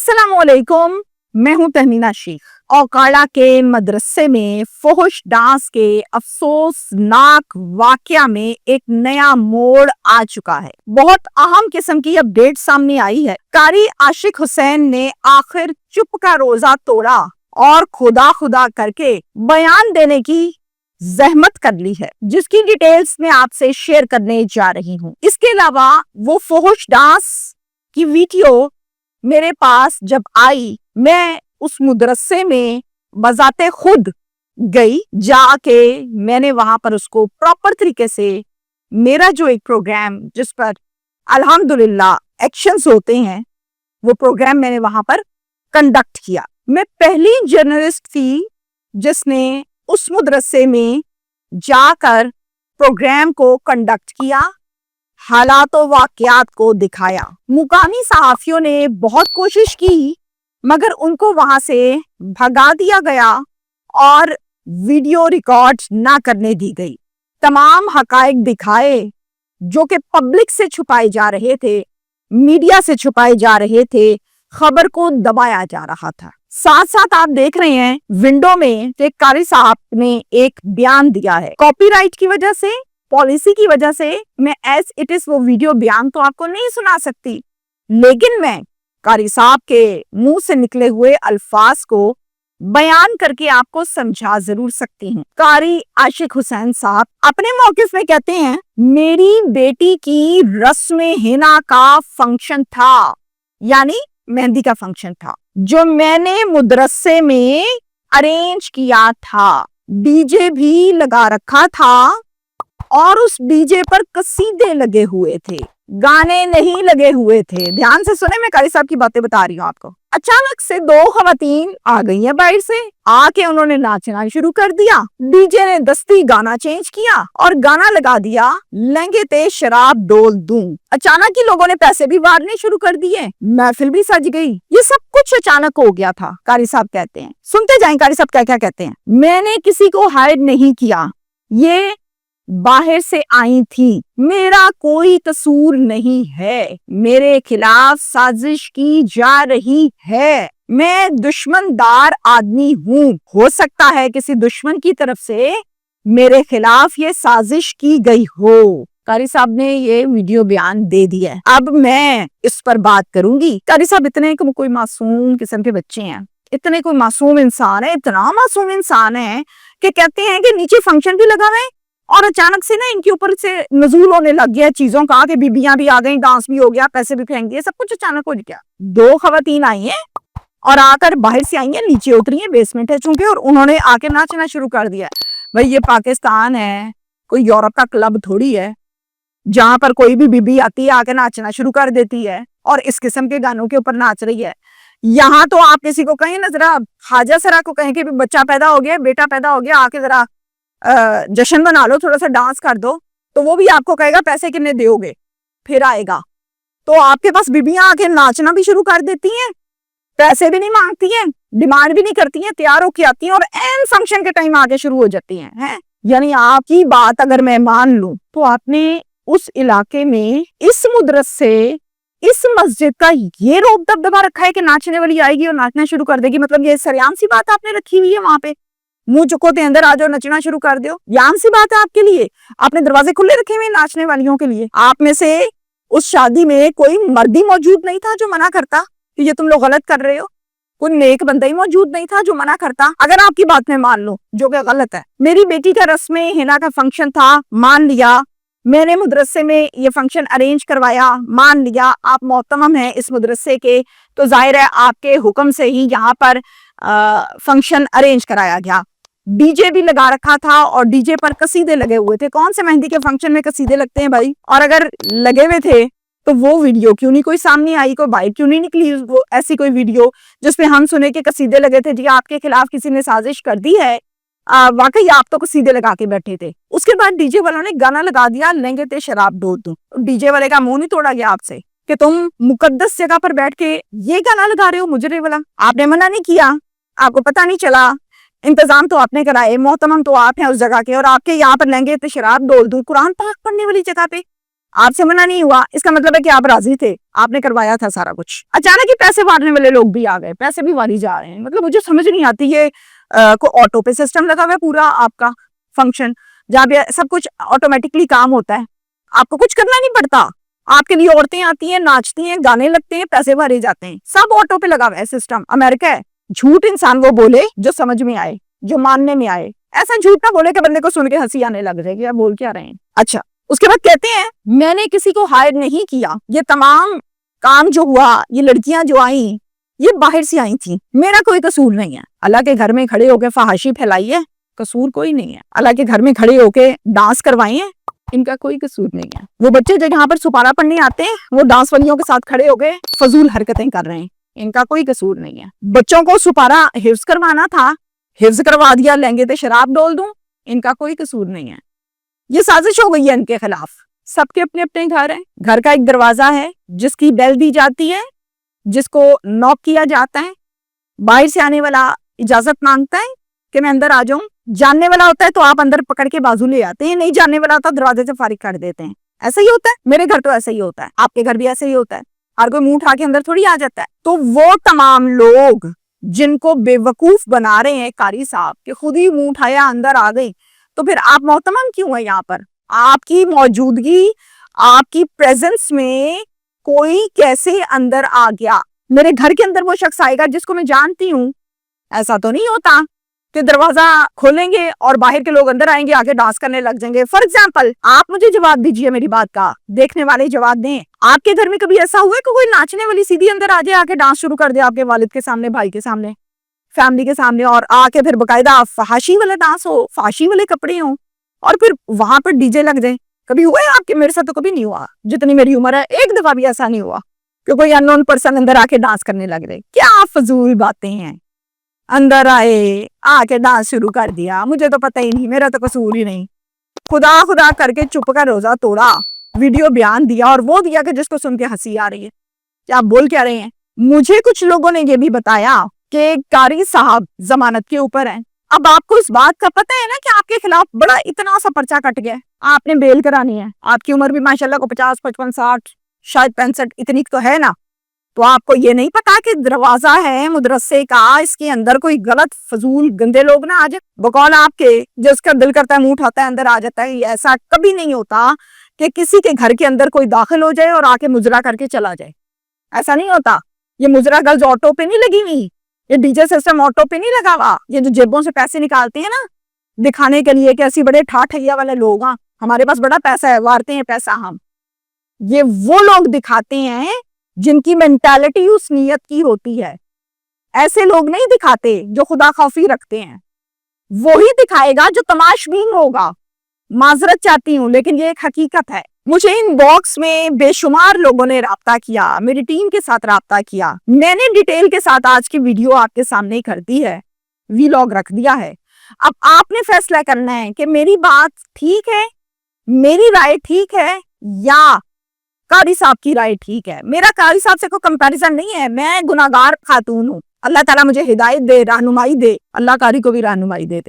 अस्सलाम वालेकुम, मैं हूं तहमीना शेख। औकाड़ा के मदरसे में फुहुश डांस के अफसोसनाक वाकया में एक नया मोड़ आ चुका है। बहुत अहम किस्म की अपडेट सामने आई है। कारी आशिक हुसैन ने आखिर चुप का रोजा तोड़ा और खुदा खुदा करके बयान देने की जहमत कर ली है, जिसकी डिटेल्स मैं आपसे शेयर करने जा रही हूँ। इसके अलावा वो फुहुश डांस की वीडियो मेरे पास जब आई, मैं उस मदरसे में बजाते खुद गई, जाके मैंने वहां पर उसको प्रॉपर तरीके से मेरा जो एक प्रोग्राम जिस पर अल्हम्दुलिल्लाह एक्शंस होते हैं, वो प्रोग्राम मैंने वहां पर कंडक्ट किया। मैं पहली जर्नलिस्ट थी जिसने उस मदरसे में जाकर प्रोग्राम को कंडक्ट किया, हालात और वाकयात को दिखाया। मुकामी सहाफियों ने बहुत कोशिश की मगर उनको वहां से भगा दिया गया और वीडियो रिकॉर्ड ना करने दी गई। तमाम हकायक दिखाए जो कि पब्लिक से छुपाए जा रहे थे, मीडिया से छुपाए जा रहे थे, खबर को दबाया जा रहा था। साथ साथ आप देख रहे हैं विंडो में कि कारी साहब ने एक बयान दिया है। कॉपीराइट की वजह से, पॉलिसी की वजह से मैं एज इट इज वो वीडियो बयान तो आपको नहीं सुना सकती, लेकिन मैं कारी साहब के मुंह से निकले हुए अल्फाज को बयान करके आपको समझा जरूर सकती हूँ। कारी आशिक हुसैन साहब अपने मौकिफ में कहते हैं, मेरी बेटी की रस्म हिना का फंक्शन था, यानी मेहंदी का फंक्शन था, जो मैंने मदरसे में अरेंज किया था। डीजे भी लगा रखा था और उस डीजे पर कसीदे लगे हुए थे, गाने नहीं लगे हुए थे। ध्यान से सुने, मैं कारी साहब की बातें बता रही हूँ आपको। अचानक से दो खवातीन आ गई हैं बाहर से, आके उन्होंने नाचना शुरू कर दिया। डीजे ने दस्ती गाना चेंज किया और गाना लगा दिया, लहंगे ते शराब डोल दूं। अचानक ही लोगों ने पैसे भी वारने शुरू कर दिए, महफिल भी सज गई। ये सब कुछ अचानक हो गया था, कारी साहब कहते हैं। सुनते जाएं कारी साहब क्या क्या कहते हैं। मैंने किसी को हायर नहीं किया, ये बाहर से आई थी, मेरा कोई कसूर नहीं है, मेरे खिलाफ साजिश की जा रही है, मैं दुश्मनदार आदमी हूँ। हो सकता है किसी दुश्मन की तरफ से मेरे खिलाफ ये साजिश की गई हो। कारी साहब ने ये वीडियो बयान दे दिया है। अब मैं इस पर बात करूंगी। कारी साहब इतने कोई मासूम किस्म के बच्चे हैं, इतने कोई मासूम इंसान है, इतना मासूम इंसान है कि कहते हैं कि नीचे फंक्शन भी लगा हुआ है और अचानक से ना इनके ऊपर से नजूल होने लग गया चीजों का, कि बीबियां भी आ गई, डांस भी हो गया, पैसे भी फेंक दिए, सब कुछ अचानक हो गया। दो खवातीन आई हैं और आकर बाहर से आई हैं, नीचे उतरी हैं, बेसमेंट है चूंकि, और उन्होंने आके नाचना शुरू कर दिया। भाई ये पाकिस्तान है, कोई यूरोप का क्लब थोड़ी है जहां पर कोई भी बीबी आती है आके नाचना शुरू कर देती है और इस किस्म के गानों के ऊपर नाच रही है। यहाँ तो आप किसी को कहें ना, जरा हाजा सरा को कहें कि बच्चा पैदा हो गया, बेटा पैदा हो गया, आके जरा जश्न मना लो, थोड़ा सा डांस कर दो, तो वो भी आपको कहेगा पैसे कितने दोगे, फिर आएगा। तो आपके पास बीबियां आके नाचना भी शुरू कर देती हैं, पैसे भी नहीं मांगती हैं, डिमांड भी नहीं करती हैं, तैयार होके आती हैं और एन फंक्शन के टाइम आके शुरू हो जाती हैं। यानी आपकी बात अगर मैं मान लूं तो आपने उस इलाके में इस मदरसे, इस मस्जिद का ये रोब दबदबा रखा है कि नाचने वाली आएगी और नाचना शुरू कर देगी। मतलब ये सरेआम सी बात आपने रखी हुई है वहां पे, मुंह चुकोते अंदर आ जाओ, नचना शुरू कर दो। याम सी बात है आपके लिए, आपने दरवाजे खुले रखे हुए नाचने वालियों के लिए। आप में से उस शादी में कोई मर्दी मौजूद नहीं था जो मना करता कि ये तुम लोग गलत कर रहे हो, कोई नेक बंदा ही मौजूद नहीं था जो मना करता। अगर आपकी बात में मान लो, जो कि गलत है। मेरी बेटी का रस्म हिना का फंक्शन था, मान लिया, मैंने मदरसे में ये फंक्शन अरेंज करवाया, मान लिया, आप मोहतरम हैं इस मदरसे के, तो जाहिर है आपके हुक्म से ही यहाँ पर फंक्शन अरेंज कराया गया। डीजे भी लगा रखा था और डीजे पर कसीदे लगे हुए थे। कौन से मेहंदी के फंक्शन में कसीदे लगते हैं भाई? और अगर लगे हुए थे तो वो वीडियो क्यों नहीं कोई सामने आई, कोई बाइट क्यों नहीं निकली वो ऐसी कोई वीडियो जिसमें हम सुने कि कसीदे लगे थे, जी आपके खिलाफ किसी ने साजिश कर दी है, वाकई आप तो कसीदे लगा के बैठे थे। उसके बाद डीजे वालों ने गाना लगा दिया, लहंगे ते शराब डोल दूं। डीजे वाले का मुंह नहीं तोड़ा गया आपसे कि तुम मुकद्दस जगह पर बैठ के ये गाना लगा रहे हो मुजरे वाला? आपने मना नहीं किया, आपको पता नहीं चला, इंतजाम तो आपने कराए, मोहतरम तो आप हैं उस जगह के, और आपके यहाँ पर लहंगे ते शराब डोल दूं कुरान पाक पढ़ने वाली जगह पे। آپ سے منع نہیں ہوا، اس کا مطلب ہے کہ آپ راضی تھے، آپ نے کروایا تھا سارا کچھ. اچانک ہی پیسے مارنے والے لوگ بھی آ گئے، پیسے بھی ماری جا رہے ہیں. مطلب مجھے سمجھ نہیں آتی یہ کوئی آٹو پے سسٹم لگا ہوا ہے پورا آپ کا فنکشن جہاں پہ سب کچھ آٹومیٹکلی کام ہوتا ہے، آپ کو کچھ کرنا نہیں پڑتا. آپ کے لیے عورتیں آتی ہیں، ناچتی ہیں، گانے لگتے ہیں، پیسے بھرے جاتے ہیں، سب آٹو پہ لگا ہوا ہے سسٹم. امریکہ ہے. جھوٹ انسان وہ بولے جو سمجھ میں آئے، جو ماننے میں آئے. ایسا جھوٹ نہ بولے کہ بندے کو سن کے ہنسی آنے لگ جائے گی آپ بول کیا رہے ہیں. اچھا، اس کے بعد کہتے ہیں میں نے کسی کو ہائر نہیں کیا، یہ تمام کام جو ہوا، یہ لڑکیاں جو آئیں یہ باہر سے آئی تھیں، میرا کوئی قصور نہیں ہے. اللہ کے گھر میں کھڑے ہو کے فحاشی پھیلائی ہے، قصور کوئی نہیں ہے. اللہ کے گھر میں کھڑے ہو کے ڈانس کروائی ہیں، ان کا کوئی قصور نہیں ہے. وہ بچے جو یہاں پر سپارہ پڑھنے آتے ہیں وہ ڈانس والیوں کے ساتھ کھڑے ہو کے فضول حرکتیں کر رہے ہیں، ان کا کوئی قصور نہیں ہے. بچوں کو سپارہ حفظ کروانا تھا، حفظ کروا دیا، لہنگے تے شراب ڈول دوں، ان کا کوئی قصور نہیں ہے. یہ سازش ہو گئی ہے ان کے خلاف. سب کے اپنے اپنے گھر ہیں. گھر کا ایک دروازہ ہے جس کی بیل دی جاتی ہے، جس کو نوک کیا جاتا ہے. باہر سے آنے والا اجازت مانگتا ہے کہ میں اندر آ جاؤں. جاننے والا ہوتا ہے تو آپ اندر پکڑ کے بازو لے آتے ہیں، نہیں جاننے والا ہوتا دروازے سے فارغ کر دیتے ہیں. ایسا ہی ہوتا ہے. میرے گھر تو ایسا ہی ہوتا ہے، آپ کے گھر بھی ایسا ہی ہوتا ہے. ہر کوئی منہ اٹھا کے اندر تھوڑی آ جاتا ہے. تو وہ تمام لوگ جن کو بے وقوف بنا رہے ہیں قاری صاحب کہ خود ہی منہ اٹھایا اندر آ گئی، تو پھر آپ محتمم کیوں ہیں یہاں پر؟ آپ کی موجودگی، آپ کی پریزنس میں کوئی کیسے اندر آ گیا؟ میرے گھر کے اندر وہ شخص آئے گا جس کو میں جانتی ہوں؟ ایسا تو نہیں ہوتا کہ دروازہ کھولیں گے اور باہر کے لوگ اندر آئیں گے، آگے ڈانس کرنے لگ جائیں گے. فار ایگزامپل آپ مجھے جواب دیجئے میری بات کا، دیکھنے والے جواب دیں. آپ کے گھر میں کبھی ایسا ہوا ہے کہ کوئی ناچنے والی سیدھی اندر آ جائے، آ کے ڈانس شروع کر دے آپ کے والد کے سامنے، بھائی کے سامنے، فیملی کے سامنے، اور آ کے پھر باقاعدہ فحاشی والا ڈانس ہو، فحاشی والے کپڑے ہوں، اور پھر وہاں پر ڈی جے لگ جائے؟ کبھی ہوا ہے آپ کے؟ میرے ساتھ تو کبھی نہیں ہوا. جتنی میری عمر ہے ایک دفعہ بھی ایسا نہیں ہوا کہ کوئی ان نون پرسن اندر آ کے ڈانس کرنے لگ جائے. کیا فضول باتیں ہیں. اندر آئے، آ کے ڈانس شروع کر دیا، مجھے تو پتہ ہی نہیں، میرا تو قصور ہی نہیں. خدا خدا کر کے چپ کا روزہ توڑا، ویڈیو بیان دیا، اور وہ دیا کہ جس کو سن کے ہنسی آ رہی ہے. کیا آپ بول کیا رہے ہیں؟ مجھے کچھ لوگوں نے یہ بھی بتایا کہ قاری صاحب ضمانت کے اوپر ہیں. اب آپ کو اس بات کا پتہ ہے نا کہ آپ کے خلاف بڑا اتنا سا پرچہ کٹ گیا، آپ نے بیل کرانی ہے. آپ کی عمر بھی ماشاءاللہ کو 50 55 60 شاید 65 اتنی تو ہے نا. تو آپ کو یہ نہیں پتا کہ دروازہ ہے مدرسے کا، اس کے اندر کوئی غلط فضول گندے لوگ نہ آ جائے؟ بقول آپ کے جس کا دل کرتا ہے منہ اٹھاتا ہے اندر آ جاتا ہے. ایسا کبھی نہیں ہوتا کہ کسی کے گھر کے اندر کوئی داخل ہو جائے اور آ کے مجرا کر کے چلا جائے. ایسا نہیں ہوتا. یہ مجرا گرلز آٹو پہ نہیں لگی ہوئی، یہ ڈی جے سسٹم آٹو پہ نہیں لگا ہوا. یہ جو جیبوں سے پیسے نکالتے ہیں نا دکھانے کے لیے کہ ایسی بڑے ٹھاٹھیا والے لوگ ہیں، ہمارے پاس بڑا پیسہ ہے، وارتے ہیں پیسہ ہم، یہ وہ لوگ دکھاتے ہیں جن کی مینٹالٹی اس نیت کی ہوتی ہے. ایسے لوگ نہیں دکھاتے جو خدا خوفی رکھتے ہیں. وہی دکھائے گا جو تماش بین ہوگا. معذرت چاہتی ہوں لیکن یہ ایک حقیقت ہے. مجھے ان باکس میں بے شمار لوگوں نے رابطہ کیا، میری ٹیم کے ساتھ رابطہ کیا. میں نے ڈیٹیل کے ساتھ آج کی ویڈیو آپ کے سامنے کر دی ہے، ویلاگ رکھ دیا ہے. اب آپ نے فیصلہ کرنا ہے کہ میری بات ٹھیک ہے، میری رائے ٹھیک ہے، یا قاری صاحب کی رائے ٹھیک ہے. میرا قاری صاحب سے کوئی کمپیریزن نہیں ہے، میں گناہگار خاتون ہوں. اللہ تعالیٰ مجھے ہدایت دے، رہنمائی دے. اللہ قاری کو بھی رہنمائی دے.